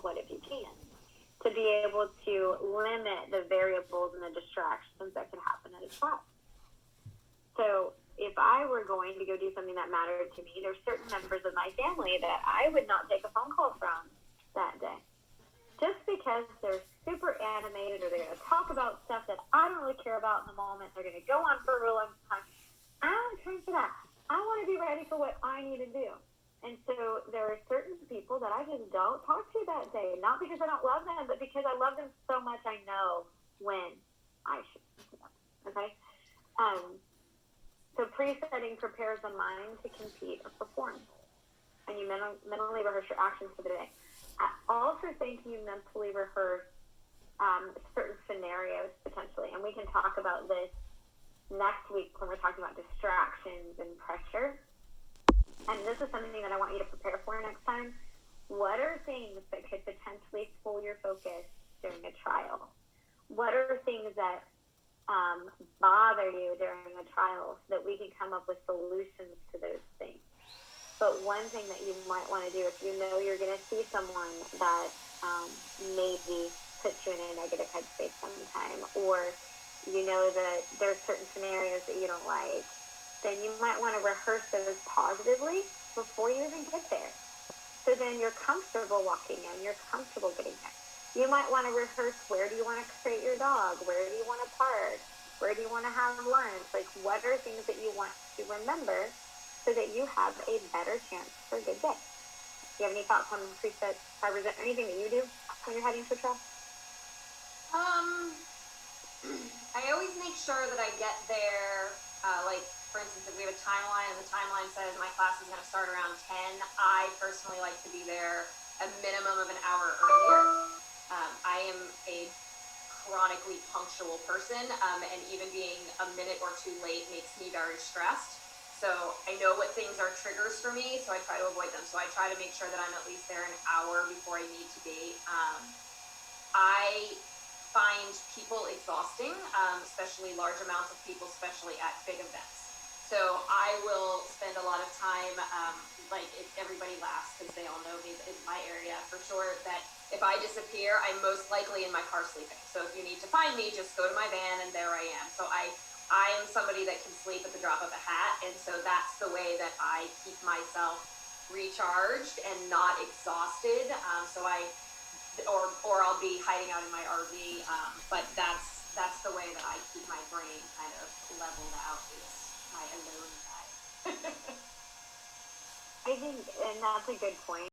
what if you can, to be able to limit the variables and the distractions that could happen at a trial. So if I were going to go do something that mattered to me, there's certain members of my family that I would not take a phone call from that day. Just because they're super animated or they're going to talk about stuff that I don't really care about in the moment. They're going to go on for a real long time. I don't have time for that. I want to be ready for what I need to do. And so there are certain people that I just don't talk to that day. Not because I don't love them, but because I love them so much I know when I should talk to them. Okay? So pre-setting prepares the mind to compete or perform. And you mentally rehearse your actions for the day. I also think you mentally rehearse certain scenarios potentially. And we can talk about this next week when we're talking about distractions and pressure. And this is something that I want you to prepare for next time. What are things that could potentially pull your focus during a trial? What are things that bother you during a trial so that we can come up with solutions to those things? But one thing that you might want to do, if you know you're going to see someone that maybe puts you in a negative headspace sometime, or you know that there's certain scenarios that you don't like, then you might want to rehearse those positively before you even get there. So then you're comfortable walking in, you're comfortable getting there. You might want to rehearse, where do you want to create your dog? Where do you want to park? Where do you want to have lunch? Like, what are things that you want to remember so that you have a better chance for a good day? Do you have any thoughts on preset? Is there anything that you do when you're heading to a trial? I always make sure that I get there, like, for instance, if we have a timeline and the timeline says my class is going to start around 10, I personally like to be there a minimum of an hour earlier. I am a chronically punctual person, and even being a minute or two late makes me very stressed. So I know what things are triggers for me, so I try to avoid them. So I try to make sure that I'm at least there an hour before I need to be. I find people exhausting, especially large amounts of people, especially at big events. So I will spend a lot of time, like, if everybody laughs because they all know me in my area for sure, that if I disappear, I'm most likely in my car sleeping. So if you need to find me, just go to my van and there I am. So I am somebody that can sleep at the drop of a hat, and so that's the way that I keep myself recharged and not exhausted. Or I'll be hiding out in my RV, but that's the way that I keep my brain kind of leveled out, is my alone time. I think, and that's a good point.